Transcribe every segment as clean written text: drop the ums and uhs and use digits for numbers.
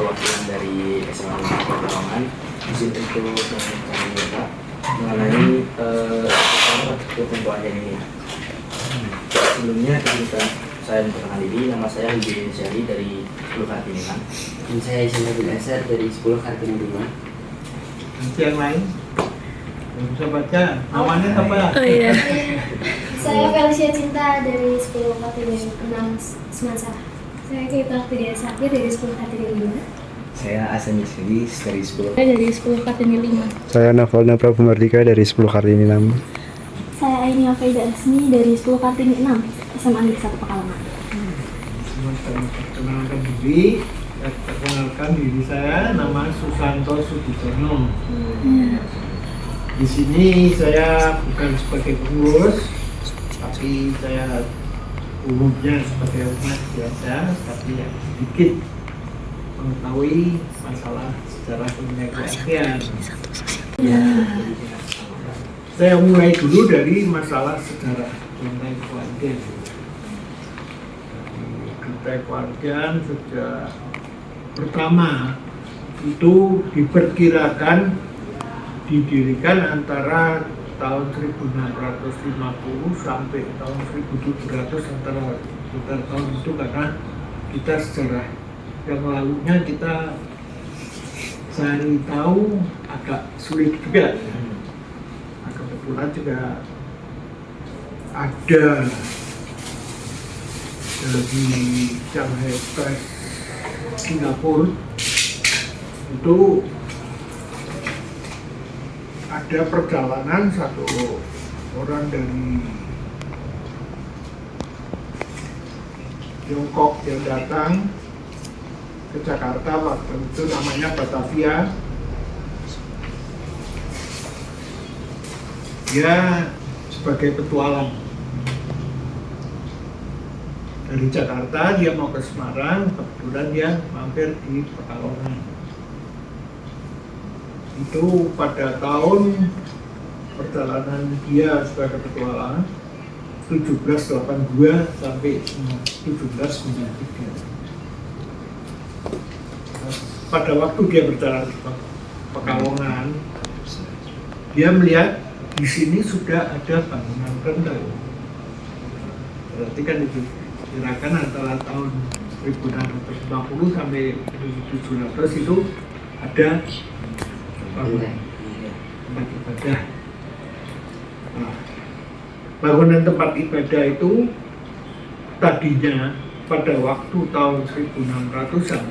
perwakilan dari SMA Pekalongan izin untuk bertanya mengenai ketentuannya ini. Sebelumnya izinkan saya memperkenalkan diri, nama saya Hidin Syari dari 10 Kartini 6. Dan saya Isyana bin Asar dari 10 Kartini 5. Nanti yang lain yang bisa baca namanya apa? Oh iya. Saya Felicia Cinta dari 10 Kartini 6 Semansa. Saya Kita Aktidia Sakir dari 10 Kartini 5. Saya Asan Yusudis dari 10. Saya dari 10 Kartini 5. Saya Navalna Prabumardika dari 10 Kartini 6. Saya Aini Afaida Asmi dari 10 Kartini 6 SMA Negeri 1 Pekalongan. Sama-sama perkenalkan diri. Perkenalkan diri saya, nama Susanto Sudisono. Di sini saya bukan sebagai pengurus, tapi saya umumnya sebagai umat biasa, tapi yang sedikit mengetahui masalah sejarah keindonesiaan. Saya mulai dulu dari masalah sejarah keindonesiaan. Keindonesiaan sejak pertama itu diperkirakan didirikan antara tahun 1650 sampai tahun 1700, antara sekitar tahun itu, karena kita sejarah yang lalunya kita cari tahu agak sulit juga. Nah, kebetulan juga ada dari Shanghai Press Singapura itu ada perjalanan satu orang dari Tiongkok yang datang ke Jakarta, waktu itu namanya Batavia. Dia sebagai petualang dari Jakarta, dia mau ke Semarang, kebetulan dia mampir di Pekalongan. Itu pada tahun perjalanan dia sebagai petualang 1782 sampai 1793. Pada waktu dia berjalan ke Pekalongan, dia melihat di sini sudah ada bangunan rendang. Berarti kan itu kirakan antara tahun 1650 sampai 1700 itu ada tempat ibadah. Nah, bangunan tempat ibadah itu tadinya pada waktu tahun 1600-an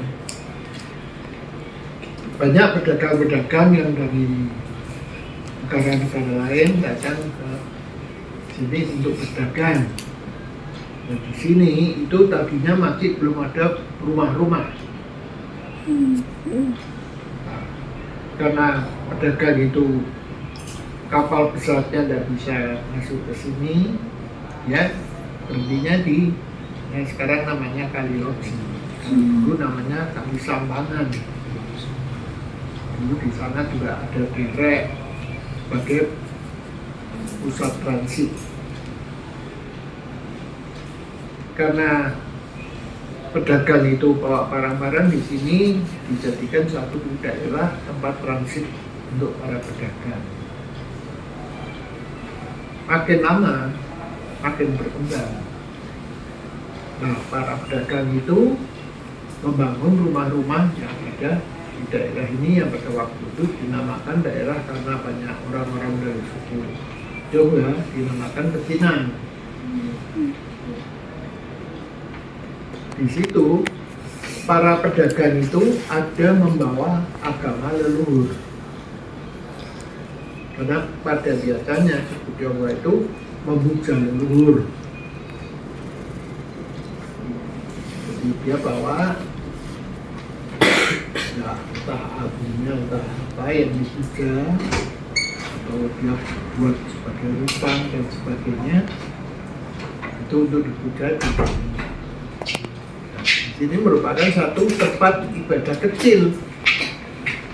banyak pedagang-pedagang yang dari negara-negara lain datang ke sini untuk berdagang. Dan di sini itu tadinya masih belum ada rumah-rumah. Nah, karena pedagang itu kapal besarnya tidak bisa masuk ke sini, ya berhentinya di yang sekarang namanya Kali Loji. Dulu namanya Kali Sambangan. Dulu di sana juga ada derek sebagai pusat transit. Karena pedagang itu bawa barang-barang di sini dijadikan suatu daerah tempat transit untuk para pedagang. Makin lama makin berkembang. Nah, para pedagang itu membangun rumah-rumah yang ada di daerah ini yang pada waktu itu dinamakan daerah karena banyak orang-orang dari suku Jawa dinamakan Pecinan. Di situ para pedagang itu ada membawa agama leluhur. Karena pada biasanya suku Jawa itu memuja leluhur. Jadi dia bawa ya entah abunya, entah apa yang dipuja, atau dia buat sebagai rupang dan sebagainya, itu untuk dipuja di sini. Ini merupakan satu tempat ibadah kecil,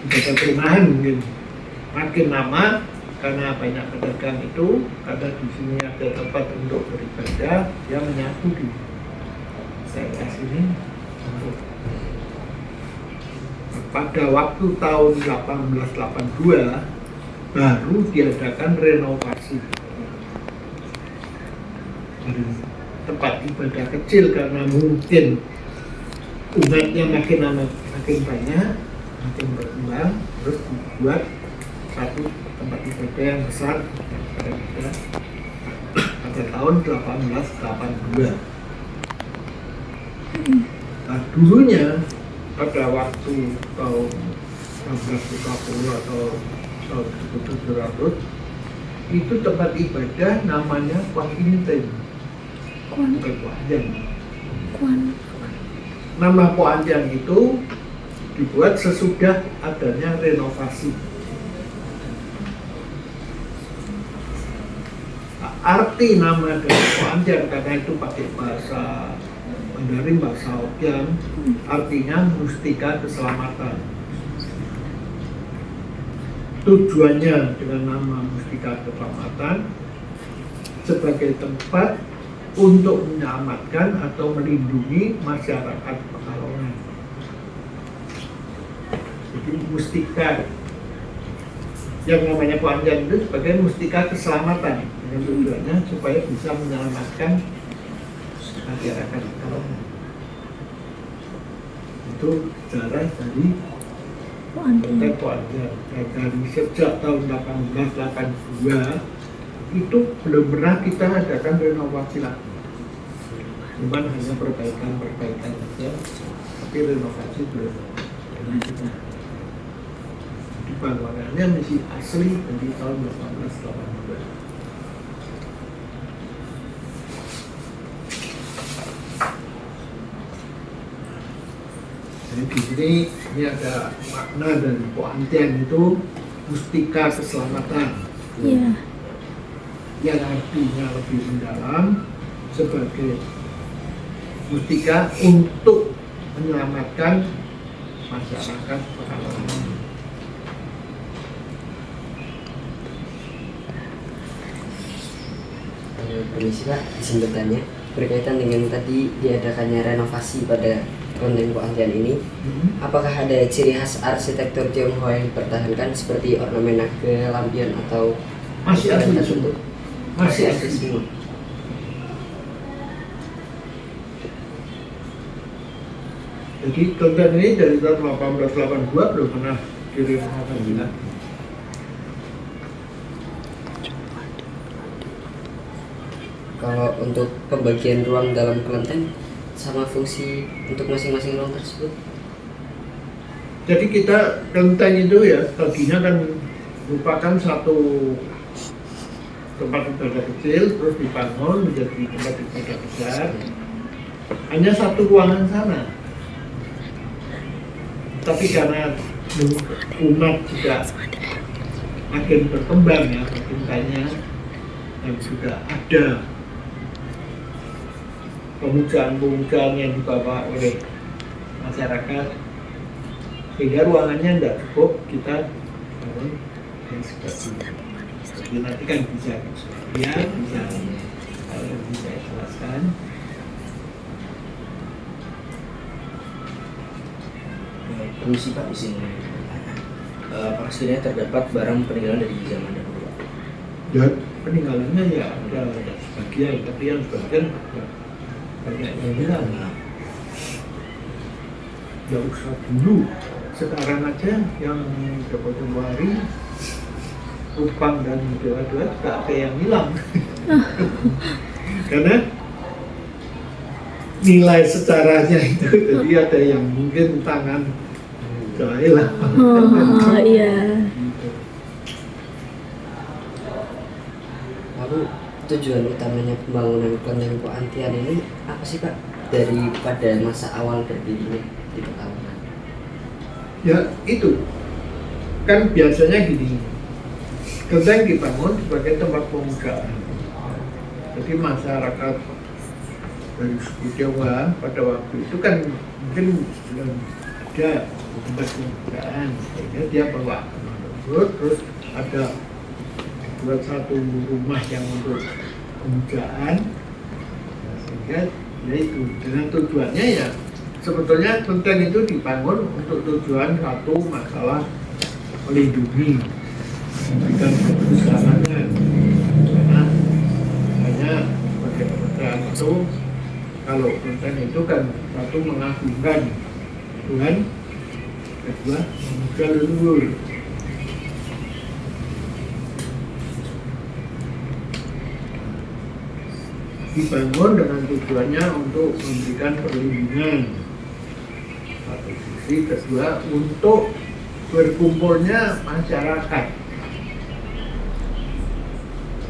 ibadah perumahan mungkin. Makin lama karena banyak pedagang itu, karena di sini ada tempat untuk beribadah, dia menyatu di daerah sini untuk pada waktu tahun 1882 baru diadakan renovasi dari tempat ibadah kecil karena mungkin umatnya makin lama makin banyak, makin berkembang, terus dibuat satu tempat ibadah yang besar pada tahun 1882. Nah, dulunya pada waktu tahun 1950 atau tahun 1700 itu tempat ibadah namanya Kuan Inten, bukan Kuan Anjang. Nama Kuan Anjang itu dibuat sesudah adanya renovasi. Nah, arti nama dari Kuan Anjang karena itu pakai bahasa Mandarin, bahasa Hokkien, artinya mustika keselamatan. Tujuannya dengan nama mustika keselamatan sebagai tempat untuk menyelamatkan atau melindungi masyarakat Pekalongan. Jadi mustika yang namanya Kuan Anjang itu sebagai mustika keselamatan, dengan tujuannya supaya bisa menyelamatkan masyarakat Pekalongan. Itu sejarah dari Kelenteng Kuan Anjang. Dari sejak tahun 1882 itu belum pernah kita adakan renovasi lagi. Cuman hanya perbaikan saja, tapi renovasi belum. Jadi bangunannya masih asli dari tahun 1882. Jadi di sini ini ada makna dari Kuan Anjang itu mustika keselamatan. Iya. Yang artinya lebih mendalam sebagai mustika untuk menyelamatkan masyarakat Pekalongan. Permisi Pak, izin bertanya berkaitan dengan tadi diadakannya renovasi pada Kelenteng Kuan Anjang ini, apakah ada ciri khas arsitektur Tionghoa yang dipertahankan seperti ornamen naga, lampion atau Masih asli tertentu? Masih asli semua. Jadi kelenteng ini dari tahun 1882 belum pernah direnovasi lagi. Kalau untuk pembagian ruang dalam kelenteng sama fungsi untuk masing-masing ruang tersebut? Jadi kita kelenteng itu ya tadinya kan merupakan satu tempat ibadah kecil, terus dibangun menjadi tempat ibadah besar. Hanya satu ruangan sana. Tapi karena umat juga makin berkembang ya, makin banyak, dan juga ada pemujaan-pemujaan yang dibawa oleh masyarakat, sehingga ruangannya tidak cukup kita bangun yang seperti ini. Jadi nanti kan bisa ya, bisa kalau bisa jelaskan. Permisi Pak, izin bertanya. Apakah setidaknya terdapat barang peninggalan dari zaman dahulu? Ya peninggalannya ya ada sebagian, tapi yang sebagian banyak yang hilang. Ya usah dulu, sekarang aja yang Joko Hari, Kupang dan Dewa-Dewa juga ada yang hilang. Karena nilai sejarahnya itu, jadi ada yang mungkin tangan jahil lah. Oh iya. Lalu tujuan utamanya pembangunan Kelenteng Kuan Anjang ini apa sih Pak? Pada masa awal berdirinya di Pekalongan. Ya itu, kan biasanya gini, kelenteng dibangun sebagai tempat pemujaan. Jadi masyarakat dari suku Jawa pada waktu itu kan mungkin belum ada tempat pemujaan, sehingga dia bawa leluhur, terus ada buat satu rumah yang untuk pemujaan, sehingga ya itu dengan tujuannya ya sebetulnya kelenteng itu dibangun untuk tujuan satu masalah melindungi, memberikan keselamatan. Karena hanya pada itu kalau kelenteng itu kan satu mengagungkan Tuhan, kedua memuja leluhur. Dibangun dengan tujuannya untuk memberikan perlindungan satu sisi, kedua untuk berkumpulnya masyarakat.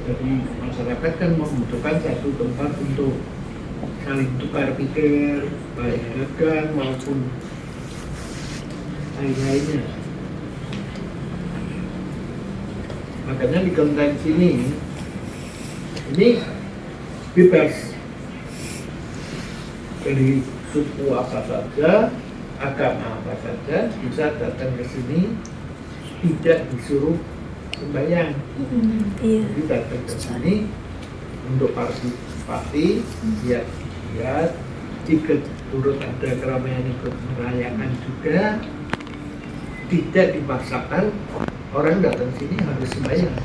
Jadi masyarakat kan membutuhkan satu tempat untuk saling tukar pikir, baik dagang maupun lain-lainnya. Makanya di kelenteng sini ini bebas dari suku apa saja, agama apa saja bisa datang ke sini, tidak disuruh sembahyang. Iya. Jadi datang ke sini untuk partisipasi, lihat, ikut turut ada keramaian, ikut merayakan juga, tidak dipaksakan orang datang sini harus sembahyang.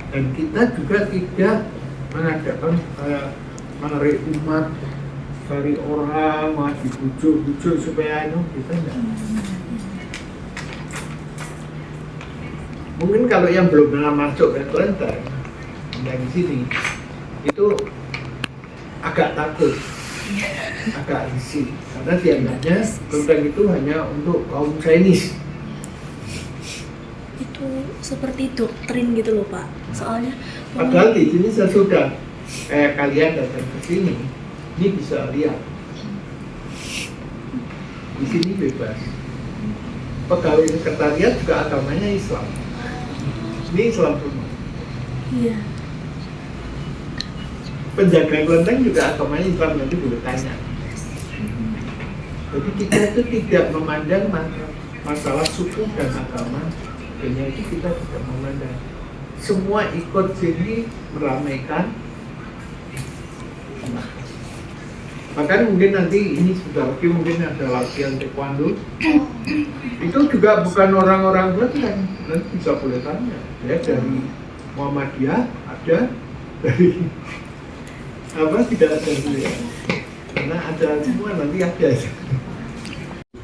Dan kita juga tidak mengadakan kayak menarik umat, cari orang, mau dibujuk-bujuk supaya kita enggak. Mungkin kalau yang belum pernah masuk ke kelenteng dari sini itu agak takut, agak risih, karena dianggapnya kelenteng itu hanya untuk kaum Chinese. Itu seperti doktrin gitu loh Pak. Soalnya Padahal di sini sesudah kalian datang ke sini, ini bisa lihat. Di sini bebas. Pegawai sekretariat juga agamanya Islam. Ini Islam semua. iya. Penjaga kelenteng juga agamanya Islam, nanti boleh tanya. Jadi kita itu tidak memandang masalah suku dan agama, hanya itu kita tidak memandang. Semua ikut sini meramaikan. Bahkan mungkin nanti ini sudah lagi mungkin ada latihan taekwondo. Itu juga bukan orang-orang kelenteng, nanti bisa boleh tanya. Ya dari Muhammadiyah ada, dari apa tidak ada dulu ya. Karena ada semua nanti ada.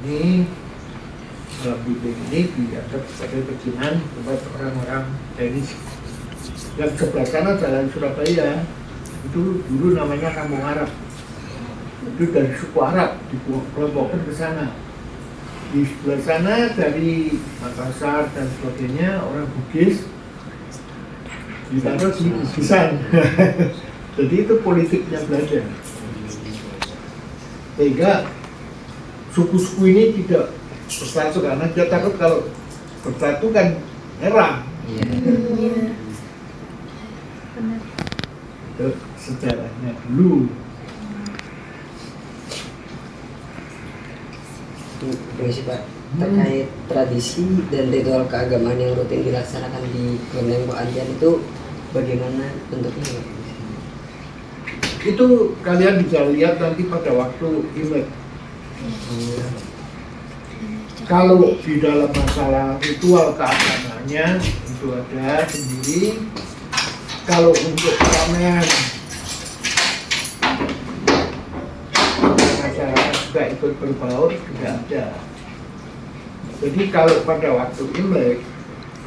Ini bibit ini dianggap sebagai pejinan buat orang-orang Chinese. Yang sebelah sana jalan Surabaya itu dulu namanya Kampung Arab. Itu dari suku Arab dikelompokkan ke sana. Di sebelah sana dari Makassar dan sebagainya orang Bugis ditaruh di Bugisan. Jadi itu politiknya Belanda. Sehingga suku-suku ini tidak bersatu karena dia takut kalau bersatu kan nyerang. Iya. Iya. Benar. Itu sejarahnya dulu. Permisi Pak, terkait tradisi dan ritual keagamaan yang rutin dilaksanakan di kelenteng Pak Andian itu bagaimana bentuknya Pak? Itu kalian bisa lihat nanti pada waktu Imlek. Kalau di dalam masalah ritual keagamaannya itu ada sendiri. Kalau untuk keramaian masyarakat juga ikut berbaur juga ada. Jadi kalau pada waktu Imlek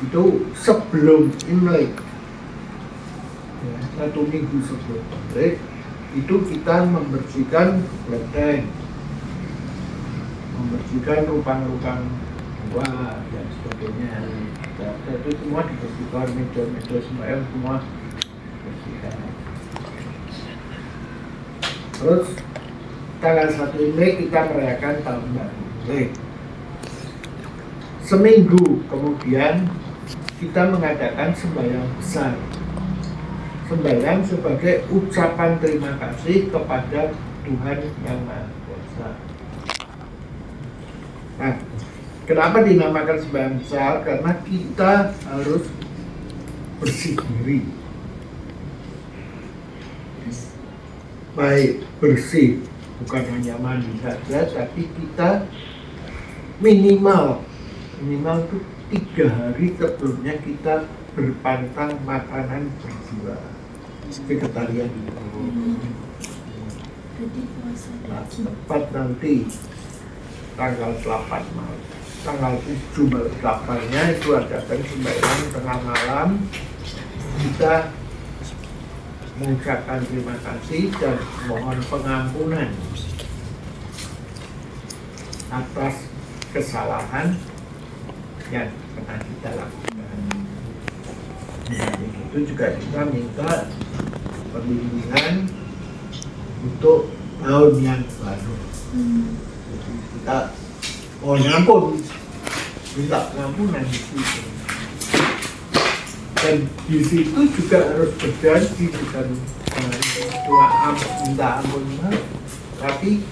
itu sebelum Imlek, ya, 1 minggu sebelum Imlek itu kita membersihkan kelenteng, membersihkan lubang-lubang gua dan sebagainya. Itu semua dibersihkan, meja-meja semua bersihkan. Terus tanggal 1 Imlek kita merayakan tahun baru Imlek. Seminggu kemudian kita mengadakan sembahyang besar. Sembahyang sebagai ucapan terima kasih kepada Tuhan Yang Maha Kuasa. Nah, kenapa dinamakan sembahyang besar? Karena kita harus bersih diri. Baik bersih bukan hanya mandi saja, tapi kita minimal itu 3 hari sebelumnya kita berpantang makanan berjiwa vegetarian. Jadi puasa Nah, daging. tepat nanti tanggal 8 malam, tanggal 7 malam 8-nya itu adakan sembahyang tengah malam. Kita mengucapkan terima kasih dan mohon pengampunan atas kesalahan yang pernah kita lakukan. Itu juga kita minta perlindungan untuk tahun yang baru. Jadi kita mohon ampun, minta pengampunan di situ. Dan di situ juga harus berjanji, bukan doa minta ampun, tapi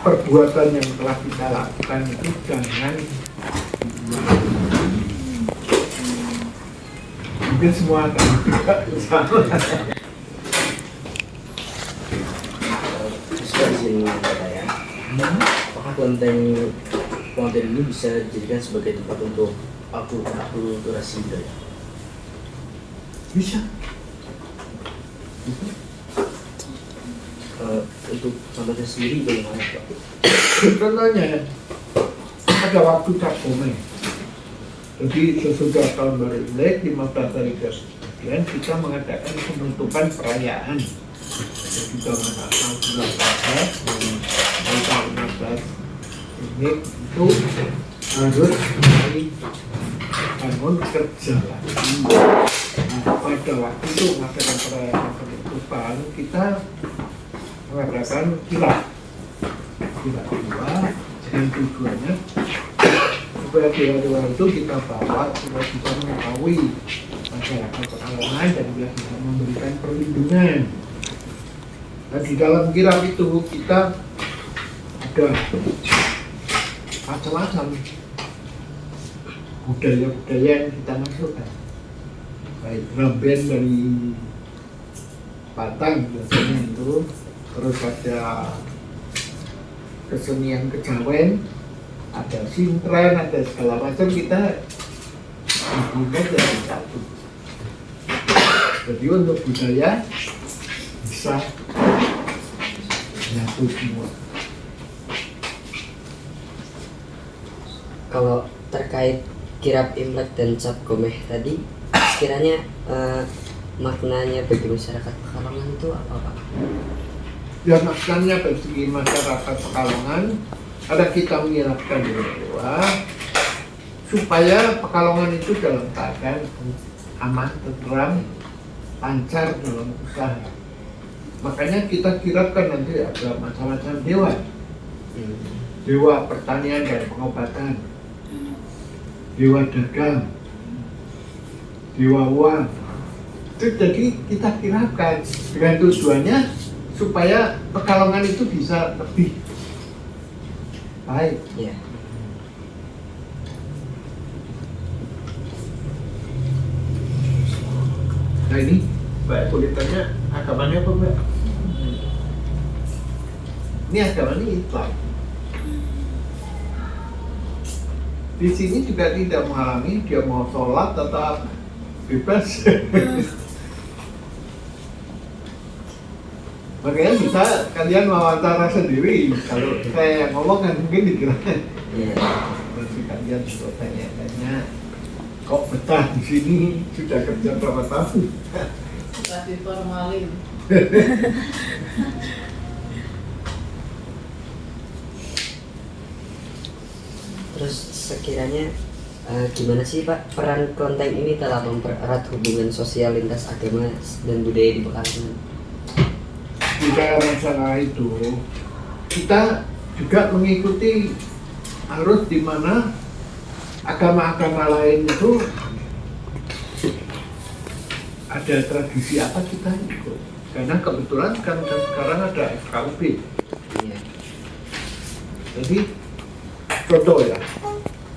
perbuatan yang telah kita lakukan itu jangan mungkin semua akan juga sama. Bisa izin bertanya, apakah konten ini bisa dijadikan sebagai tempat untuk akulturasi budaya? Bisa. Untuk contohnya sendiri bagaimana Pak? Contohnya ada waktu Cap Gomeh. Jadi sesudah tahun baru Imlek 15 hari kemudian kita mengadakan penutupan perayaan. Jadi tahun 16 dan tahun 16 ini itu harus bangun kerja lagi. Nah, pada waktu itu mengadakan perayaan penutupan kita mengadakan kirap dua dengan tujuannya supaya dewa-dewa itu kita bawa supaya bisa mengetahui masyarakat Pekalongan dan juga bisa memberikan perlindungan. Dan di dalam kirap itu kita ada macam-macam budaya-budaya yang kita masukkan, baik drum band dari Batang biasanya itu, terus ada kesenian kejawen, ada sintren, ada segala macam, kita hubungkan dari satu. Jadi untuk budaya bisa nyatu semua. Kalau terkait kirap Imlek dan Cap Gomeh tadi, sekiranya maknanya bagi masyarakat Pekalongan itu apa Pak? Ya maksudnya bagi masyarakat Pekalongan ada kita menyiapkan dewa supaya Pekalongan itu dalam keadaan aman, tentram, lancar dalam usaha. Makanya kita kirapkan nanti ada macam-macam dewa, dewa pertanian dan pengobatan, dewa dagang, dewa uang. Itu jadi kita kirapkan dengan tujuannya supaya Pekalongan itu bisa lebih baik. Ya. Nah ini Mbak boleh tanya agamanya apa Mbak? Ini agamanya Islam. Di sini juga tidak menghalangi dia mau sholat tetap bebas. Makanya bisa kalian wawancara sendiri. Kalau saya yang ngomong kan mungkin dikira. Iya. Nanti kalian juga tanya-tanya, kok betah di sini sudah kerja berapa tahun? Sudah diformalin. Terus sekiranya gimana sih Pak peran kelenteng ini telah mempererat hubungan sosial lintas agama dan budaya di Pekalongan? Tidak masalah itu, kita juga mengikuti arus di mana agama-agama lain itu ada tradisi apa kita ikut. Karena kebetulan kan sekarang ada FKUB. Iya. Jadi contoh ya,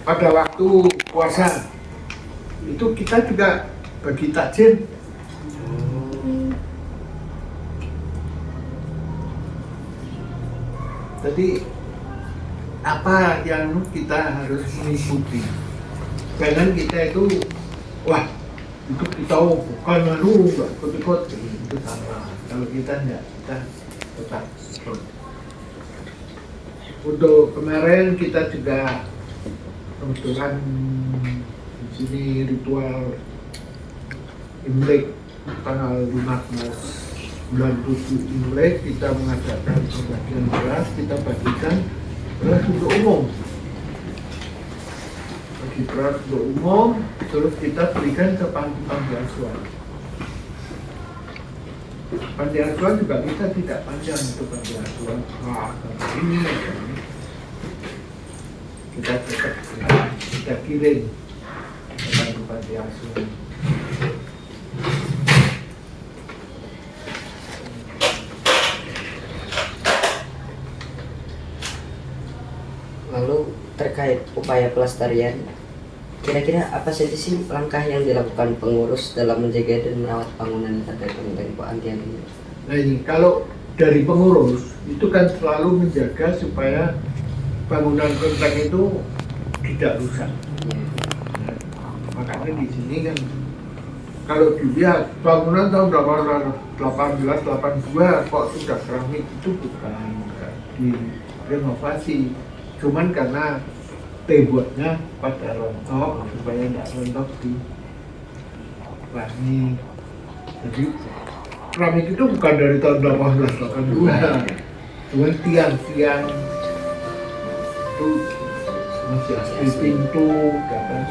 pada waktu puasa itu kita juga bagi takjil. Jadi apa yang kita harus mengikuti? Jangan kita itu, wah itu kita bukan lalu nggak ikut-ikut, itu salah. Kalau kita enggak, kita tetap ikut. Untuk kemarin kita juga kebetulan di sini ritual Imlek tanggal 15 bulan 7 Imlek kita mengadakan pembagian beras, kita bagikan beras untuk umum. Bagi beras untuk umum, terus kita berikan ke panti asuhan. Panti asuhan juga kita tidak panjang untuk panti asuhan. Wah, ini kita tetap kita kirim ke panti asuhan. Lalu terkait upaya pelestarian, kira-kira apa saja sih langkah yang dilakukan pengurus dalam menjaga dan merawat bangunan pada kelenteng Pak Antian ini? Nah ini kalau dari pengurus itu kan selalu menjaga supaya bangunan kelenteng itu tidak rusak. Nah, makanya di sini kan kalau dilihat bangunan tahun 1882 kok sudah keramik, itu bukan direnovasi, cuman karena temboknya pada rontok supaya tidak rontok di langit. Jadi keramik itu bukan dari tahun 1882, cuman tiang-tiang itu masih asli pintu, dan